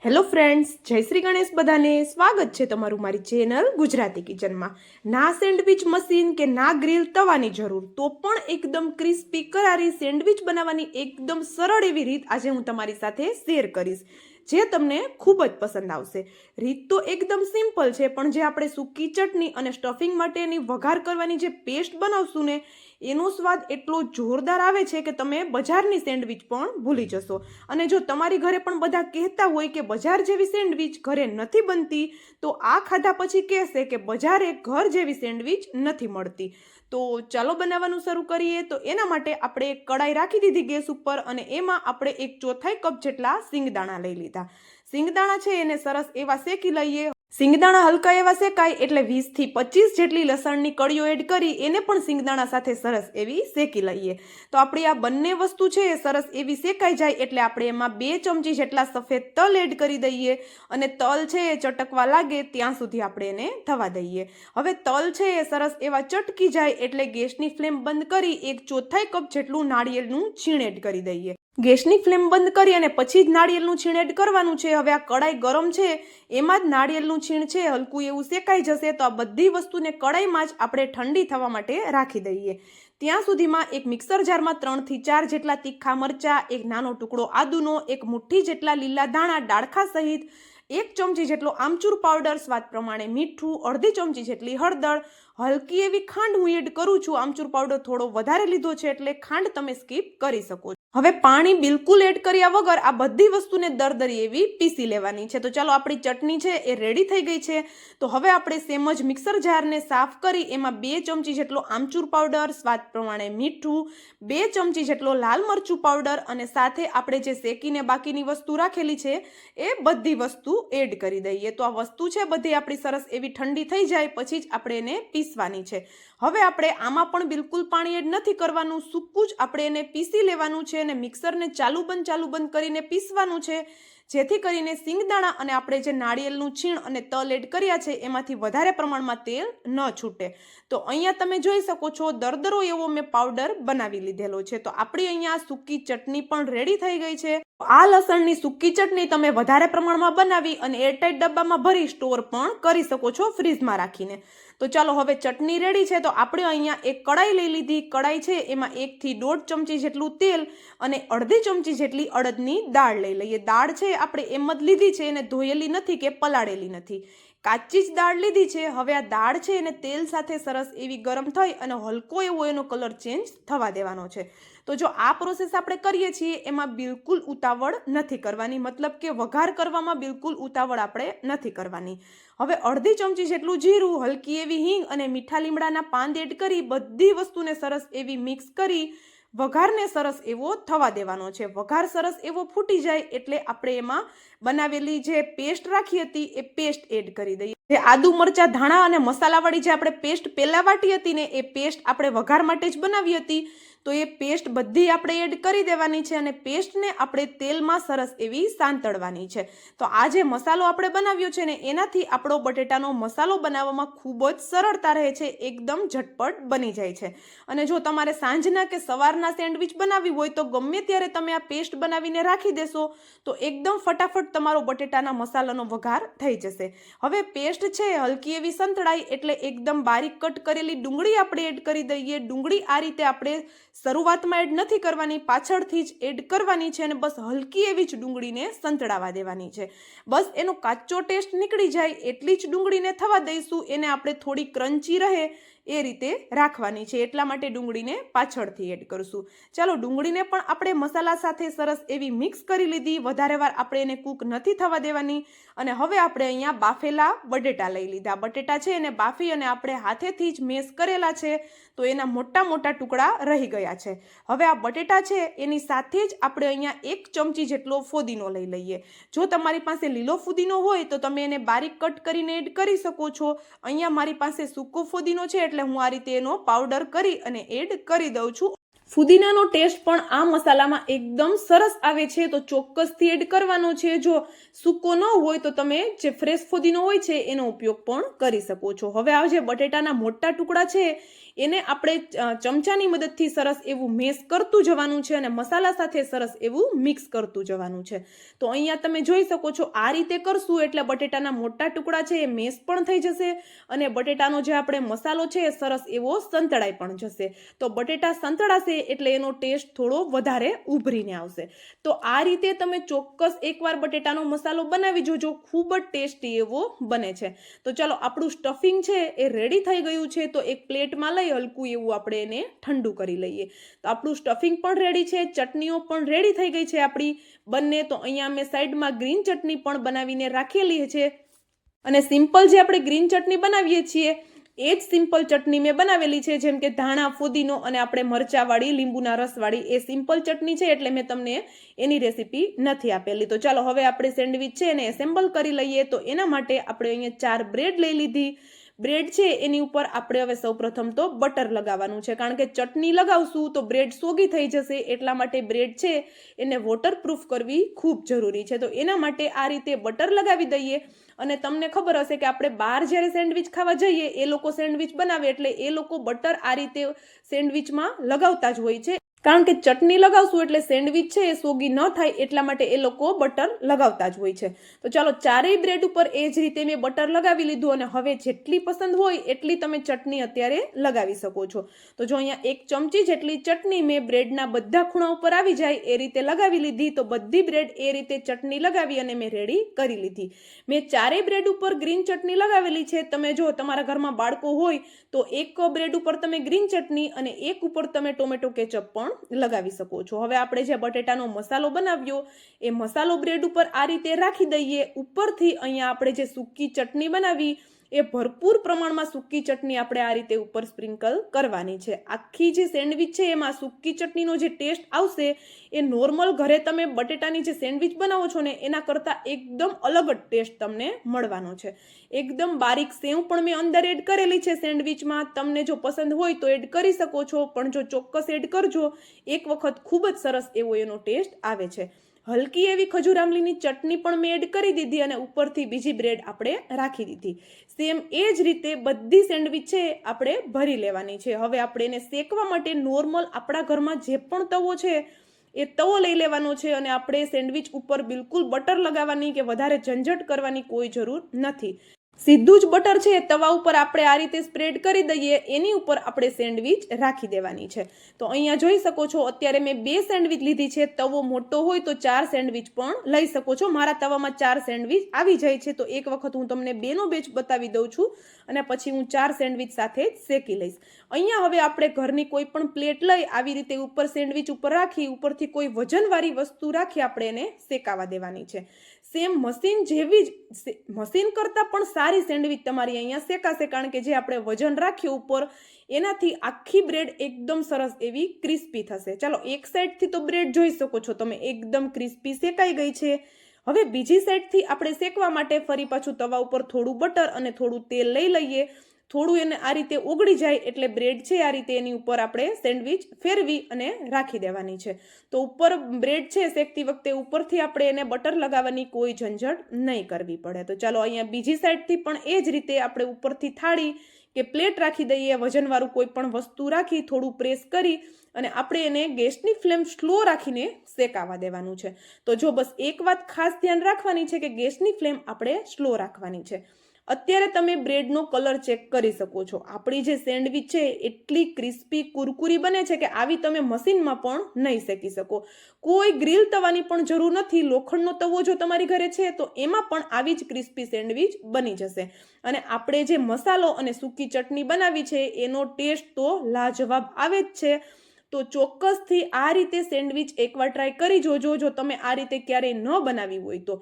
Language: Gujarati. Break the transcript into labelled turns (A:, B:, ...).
A: હેલો ફ્રેન્ડ્સ, જય શ્રી ગણેશ. બધાને સ્વાગત છે તમારું મારી ચેનલ ગુજરાતી કિચનમાં. ના સેન્ડવિચ મશીન કે ના ગ્રીલ તવાની જરૂર, તો પણ એકદમ ક્રિસ્પી કરારી સેન્ડવિચ બનાવવાની એકદમ સરળ એવી રીત આજે હું તમારી સાથે શેર કરીશ, જે તમને ખૂબ જ પસંદ આવશે. રીત તો એકદમ સિમ્પલ છે, પણ જે આપણે સૂકી ચટણી અને સ્ટફિંગ માટેની વઘાર કરવાની જે પેસ્ટ બનાવશું ને, એનો સ્વાદ એટલો જોરદાર આવે છે કે તમે બજારની સેન્ડવિચ પણ ભૂલી જશો. અને જો તમારી ઘરે પણ બધા કહેતા હોય કે બજાર જેવી સેન્ડવિચ ઘરે નથી બનતી, તો આ ખાધા પછી કહેશે કે બજારે ઘર જેવી સેન્ડવિચ નથી મળતી. તો ચાલો બનાવવાનું શરૂ કરીએ. તો એના માટે આપણે એક કડાઈ રાખી દીધી ગેસ ઉપર, અને એમાં આપણે 1/4 કપ જેટલા સિંગદાણા લઈ લીધા. સિંગદાણા છે એને સરસ એવા શેકી લઈએ. સિંગદાણા હલકા એવા શેકાય એટલે 20 થી 25 જેટલી લસણની કળીઓ એડ કરી એને પણ સિંગદાણા સાથે સરસ એવી શેકી લઈએ. તો આપણી આ બંને વસ્તુ છે એ સરસ એવી શેકાઈ જાય એટલે આપણે એમાં 2 ચમચી જેટલા સફેદ તલ એડ કરી દઈએ, અને તલ છે એ ચટકવા લાગે ત્યાં સુધી આપણે એને થવા દઈએ. હવે તલ છે એ સરસ એવા ચટકી જાય એટલે ગેસની ફ્લેમ બંધ કરી 1/4 કપ જેટલું નાળિયેરનું છીણ એડ કરી દઈએ. ગેસની ફ્લેમ બંધ કરી અને પછી જ નાળિયેરનું છીણ એડ કરવાનું છે. હવે આ કડાઈ ગરમ છે એમાં જ નાળિયેરનું છીણ છે હલકું એવું શેકાઈ જશે. તો આ બધી વસ્તુને કડાઈમાં જ આપણે ઠંડી થવા માટે રાખી દઈએ. ત્યાં સુધીમાં એક મિક્સર જારમાં 3 થી 4 જેટલા તીખા મરચાં, એક નાનો ટુકડો આદુનો, એક મુઠ્ઠી જેટલા લીલા ધાણા ડાળખા સહિત, 1 ચમચી જેટલો આમચૂર પાવડર, સ્વાદ પ્રમાણે મીઠું, અડધી ચમચી જેટલી હળદર, હલકી એવી ખાંડ હું એડ કરું છું. આમચૂર પાવડર થોડો વધારે લીધો છે એટલે ખાંડ તમે સ્કીપ કરી શકો છો. હવે પાણી બિલકુલ એડ કર્યા વગર આ બધી વસ્તુને દરદરી એવી પીસી લેવાની છે. તો ચાલો, આપણી ચટણી છે એ રેડી થઈ ગઈ છે. તો હવે આપણે સેમ જ મિક્સર જારને સાફ કરી એમાં 2 ચમચી જેટલો આમચૂર પાવડર, સ્વાદ પ્રમાણે મીઠું, 2 ચમચી જેટલો લાલ મરચું પાવડર, અને સાથે આપણે જે શેકીને બાકીની વસ્તુ રાખેલી છે એ બધી વસ્તુ એડ કરી દઈએ. તો આ વસ્તુ છે બધી આપણી સરસ એવી ઠંડી થઈ જાય પછી જ આપણે એને પીસવાની છે. હવે આપણે આમાં પણ બિલકુલ પાણી એડ નથી કરવાનું, સૂકું જ આપણે એને પીસી લેવાનું છે અને મિક્સરને ચાલુ બંધ કરીને પીસવાનું છે, જેથી કરીને સિંગદાણા અને આપણે જે નાળિયેરનું છીણ અને તલ એડ કર્યા છે એમાંથી વધારે પ્રમાણમાં તેલ ન છૂટે. તો અહીંયા તમે જોઈ શકો છો દરદરો એવો મેં પાવડર બનાવી લીધેલો છે. તો આપણી અહીંયા સૂકી ચટણી પણ રેડી થઈ ગઈ છે. આ લસણની સૂકી ચટણી તમે વધારે પ્રમાણમાં બનાવી અને એરટાઇટ ડબ્બામાં ભરી સ્ટોર પણ કરી શકો છો ફ્રીજમાં રાખીને. તો ચાલો, હવે ચટણી રેડી છે. તો આપણે અહીંયા એક કડાઈ લઈ લીધી. કડાઈ છે એમાં 1 થી 1.5 ચમચી જેટલું તેલ અને અડધી ચમચી જેટલી અડદની દાળ લઈ લઈએ. દાળ છે આપણે એમ જ લીધી છે, એને ધોયેલી નથી કે પલાળેલી નથી, કાચી જ દાળ લીધી છે. હવે આ દાળ છે એને તેલ સાથે સરસ એવી ગરમ થઈ અને હલકો એવો એનો કલર ચેન્જ થવા દેવાનો છે. તો જો આ પ્રોસેસ આપણે કરીએ છીએ એમાં બિલકુલ ઉતાવળ નથી કરવાની, મતલબ કે વઘાર કરવામાં બિલકુલ ઉતાવળ આપણે નથી કરવાની. હવે અડધી ચમચી જેટલું જીરું, હલકી એવી હિંગ અને મીઠા લીમડાના પાન એડ કરી બધી વસ્તુને સરસ એવી મિક્સ કરી વઘારને સરસ એવો થવા દેવાનો છે. વઘાર સરસ એવો ફૂટી જાય એટલે આપણે એમાં બનાવેલી જે પેસ્ટ રાખી હતી એ પેસ્ટ એડ કરી દઈએ. જે આદુ, મરચાં, ધાણા અને મસાલાવાળી જે આપણે પેસ્ટ પહેલા વાટી હતી ને, એ પેસ્ટ આપણે વઘાર માટે જ બનાવી હતી. તો એ પેસ્ટ બધી આપણે એડ કરી દેવાની છે અને પેસ્ટને આપણે તેલમાં સરસ એવી સાંતળવાની છે. તો આ જે મસાલો આપણે બનાવ્યો છે ને, એનાથી આપણો બટેટાનો મસાલો બનાવવામાં ખૂબ જ સરળતા રહે છે, એકદમ ઝટપટ બની જાય છે. અને જો તમારે સાંજના કે સવારના સેન્ડવિચ બનાવવી હોય તો ગમે ત્યારે તમે આ પેસ્ટ બનાવીને રાખી દેશો તો એકદમ ફટાફટ તમારો બટેટાના મસાલાનો વઘાર થઈ જશે. હવે પેસ્ટ છે હલકી એવી સંતળાય એટલે એકદમ બારીક કટ કરેલી ડુંગળી આપણે એડ કરી દઈએ. ડુંગળી આ રીતે આપણે શરૂઆતમાં એડ નથી કરવાની, પાછળથી જ એડ કરવાની છે અને બસ હલકી એવી જ ડુંગળીને સંતળાવા દેવાની છે. બસ એનો કાચો ટેસ્ટ નીકળી જાય એટલી જ ડુંગળીને થવા દઈશું. એને આપણે થોડી ક્રન્ચી રહે એ રીતે રાખવાની છે, એટલા માટે ડુંગળીને પાછળથી એડ કરશું. ચાલો, ડુંગળીને પણ આપણે મસાલા સાથે સરસ એવી મિક્સ કરી લીધી. વધારે વાર આપણે એને કૂક નથી થવા દેવાની. અને હવે આપણે અહીંયા બાફેલા બટેટા લઈ લીધા. બટેટા છે એને બાફી અને આપણે હાથેથી જ મેશ કરેલા છે, તો એના મોટા મોટા ટુકડા રહી ગયા છે. હવે આ બટેટા છે એની સાથે જ આપણે અહીંયા 1 ચમચી જેટલો ફોદીનો લઈ લઈએ. જો તમારી પાસે લીલો ફુદીનો હોય તો તમે એને બારીક કટ કરીને એડ કરી શકો છો. અહીંયા મારી પાસે સૂકો ફુદીનો છે એટલે હું આ રીતે એનો પાવડર કરી અને એડ કરી દઉં છું. ફુદીનાનો ટેસ્ટ પણ આ મસાલામાં એકદમ સરસ આવે છે, તો ચોક્કસથી એડ કરવાનો છે. જો સૂકો ન હોય તો તમે જે ફ્રેશ ફુદીનો હોય છે એનો ઉપયોગ પણ કરી શકો છો. હવે આ જે બટેટાના મોટા ટુકડા છે એને આપણે ચમચાની મદદથી સરસ એવું મેશ કરતું જવાનું છે અને મસાલા સાથે સરસ એવું મિક્સ કરતું જવાનું છે. તો અહીંયા તમે જોઈ શકો છો આ રીતે કરશું એટલે બટેટાના મોટા ટુકડા છે એ મેશ પણ થઈ જશે અને બટેટાનો જે આપણે મસાલો છે એ સરસ એવો સંતળાઈ પણ જશે. તો બટેટા સંતળાશે એટલે એનો ટેસ્ટ થોડો વધારે ઉભરીને આવશે. તો આ રીતે તમે ચોક્કસ એકવાર બટેટાનો મસાલો બનાવી જોજો, ખૂબ જ ટેસ્ટી એવો બને છે. તો ચાલો આપણું સ્ટફિંગ છે એ રેડી થઈ ગયું છે. તો એક પ્લેટમાં લઈ હલકું એવું આપણે એને ઠંડુ કરી લઈએ. તો આપણું સ્ટફિંગ પણ રેડી છે, ચટણીઓ પણ રેડી થઈ ગઈ છે આપણી બંને. તો અહીંયા મેં સાઈડમાં ગ્રીન ચટણી પણ બનાવીને રાખેલી છે અને સિમ્પલ જે આપણે ગ્રીન ચટણી બનાવીએ છીએ એ જ સિમ્પલ ચટણી મેં બનાવેલી છે, જેમ કે ધાણા, ફુદીનો અને આપણે મરચાવાળી, લીંબુના રસવાળી એ સિમ્પલ ચટણી છે એટલે મેં તમને એની રેસીપી નથી આપેલી. તો ચાલો હવે આપણે સેન્ડવિચ છે એને એસેમ્બલ કરી લઈએ. તો એના માટે આપણે અહીંયા 4 બ્રેડ લઈ લીધી. બ્રેડ છે એની ઉપર આપણે હવે સૌપ્રથમ તો બટર લગાવવાનું છે, કારણ કે ચટણી લગાવશું તો બ્રેડ સોગી થઈ જશે. એટલા માટે બ્રેડ છે એને વોટરપ્રૂફ કરવી ખૂબ જરૂરી છે. તો એના માટે આ રીતે બટર લગાવી દઈએ. અને તમને ખબર હશે કે આપણે બહાર જ્યારે સેન્ડવિચ ખાવા જઈએ એ લોકો સેન્ડવિચ બનાવે એટલે એ લોકો બટર આ રીતે સેન્ડવિચમાં લગાવતા જ હોય છે, કારણ કે ચટણી લગાવશું એટલે સેન્ડવિચ છે એ સોગી ન થાય એટલા માટે એ લોકો બટર લગાવતા જ હોય છે. તો ચાલો ચારેય બ્રેડ ઉપર એ જ રીતે મેં બટર લગાવી લીધું અને હવે જેટલી પસંદ હોય એટલી તમે ચટણી અત્યારે લગાવી શકો છો. તો જો અહીંયા 1 ચમચી જેટલી ચટણી મેં બ્રેડના બધા ખૂણા ઉપર આવી જાય એ રીતે લગાવી લીધી. તો બધી બ્રેડ એ રીતે ચટણી લગાવી અને મેં રેડી કરી લીધી. મેં ચારેય બ્રેડ ઉપર ગ્રીન ચટણી લગાવેલી છે. તમે જો તમારા ઘરમાં બાળકો હોય તો એક બ્રેડ ઉપર તમે ગ્રીન ચટણી અને એક ઉપર તમે ટોમેટો કેચઅપ પણ લગાવી શકો છો. હવે આપણે જે બટેટાનો મસાલો બનાવ્યો એ મસાલો બ્રેડ ઉપર આ રીતે રાખી દઈએ. ઉપરથી અહીંયા આપણે જે સૂકી ચટણી બનાવી એ ભરપૂર પ્રમાણમાં સૂકી ચટણી આપણે આ રીતે ઉપર સ્પ્રિંકલ કરવાની છે. આખી જે સેન્ડવિચ છે એમાં સૂકી ચટણીનો જે ટેસ્ટ આવશે એ નોર્મલ ઘરે તમે બટેટાની જે સેન્ડવિચ બનાવો છો ને એના કરતાં એકદમ અલગ જ ટેસ્ટ તમને મળવાનો છે. એકદમ બારીક સેવ પણ મેં અંદર એડ કરેલી છે સેન્ડવિચમાં. તમને જો પસંદ હોય તો એડ કરી શકો છો, પણ જો ચોક્કસ એડ કરજો. એક વખત ખૂબ જ સરસ એવો એનો ટેસ્ટ આવે છે. હલકી એવી ખજૂર આમલીની ચટણી પણ મેં એડ કરી દીધી અને ઉપરથી બીજી બ્રેડ આપણે રાખી દીધી. સેમ એ જ રીતે બધી સેન્ડવિચ છે આપણે ભરી લેવાની છે. હવે આપણે એને શેકવા માટે નોર્મલ આપણા ઘરમાં જે પણ તવો છે એ તવો લઈ લેવાનો છે અને આપણે સેન્ડવિચ ઉપર બિલકુલ બટર લગાવવાની કે વધારે ઝંઝટ કરવાની કોઈ જરૂર નથી. સીધું જ બટર છે તવા ઉપર આપણે આ રીતે સ્પ્રેડ કરી દઈએ. એની ઉપર આપણે સેન્ડવિચ રાખી દેવાની છે. તો અહીંયા જોઈ શકો છો અત્યારે મેં 2 સેન્ડવિચ લીધી છે. તવો મોટો હોય તો 4 સેન્ડવિચ પણ લઈ શકો છો. મારા તવામાં 4 સેન્ડવિચ આવી જાય છે. તો એક વખત હું તમને 2નો બેચ બતાવી દઉં છું અને પછી હું 4 સેન્ડવિચ સાથે જ શેકી લઈશ. અહીંયા હવે આપણે ઘરની કોઈ પણ પ્લેટ લઈ આવી રીતે ઉપર સેન્ડવિચ ઉપર રાખી ઉપરથી કોઈ વજનવાળી વસ્તુ રાખી આપણે એને શેકાવા દેવાની છે. સેમ મશીન જેવી જ, મશીન કરતાં પણ સારી સેન્ડવિચ તમારી અહીંયા શેકાશે, કારણ કે જે આપણે વજન રાખ્યું ઉપર એનાથી આખી બ્રેડ એકદમ સરસ એવી ક્રિસ્પી થશે. ચાલો એક સાઈડથી તો બ્રેડ જોઈ શકો છો તમે એકદમ ક્રિસ્પી શેકાઈ ગઈ છે. હવે બીજી સાઈડથી આપણે શેકવા માટે ફરી પાછું તવા ઉપર થોડું બટર અને થોડું તેલ લઈ લઈએ. થોડું એને આ રીતે ઓગળી જાય એટલે બ્રેડ છે આ રીતે એની ઉપર આપણે સેન્ડવિચ ફેરવી અને રાખી દેવાની છે. તો ઉપર બ્રેડ છે શેકતી વખતે ઉપરથી આપણે એને બટર લગાવવાની કોઈ ઝંઝટ નહીં કરવી પડે. તો ચાલો અહીંયા બીજી સાઈડથી પણ એ જ રીતે આપણે ઉપરથી થાળી કે પ્લેટ રાખી દઈએ. વજનવાળું કોઈ પણ વસ્તુ રાખી થોડું પ્રેસ કરી અને આપણે એને ગેસની ફ્લેમ સ્લો રાખીને શેકાવા દેવાનું છે. તો જો બસ એક વાત ખાસ ધ્યાન રાખવાની છે કે ગેસની ફ્લેમ આપણે સ્લો રાખવાની છે. અત્યારે તમે બ્રેડનો કલર ચેક કરી શકો છો. આપણી જે સેન્ડવિચ છે એટલી ક્રિસ્પી કુરકુરી બને છે કે આવી તમે મશીનમાં પણ નહીં શેકી શકો. કોઈ ગ્રીલ તવાની પણ જરૂર નથી. લોખંડનો તવો જો તમારી ઘરે છે તો એમાં પણ આવી જ ક્રિસ્પી સેન્ડવિચ બની જશે. અને આપણે જે મસાલો અને સૂકી ચટણી બનાવી છે એનો ટેસ્ટ તો લાજવાબ આવે જ છે. તો ચોક્કસથી આ રીતે સેન્ડવિચ એકવાર ટ્રાય કરી જોજો જો તમે આ રીતે ક્યારેય ન બનાવી હોય તો.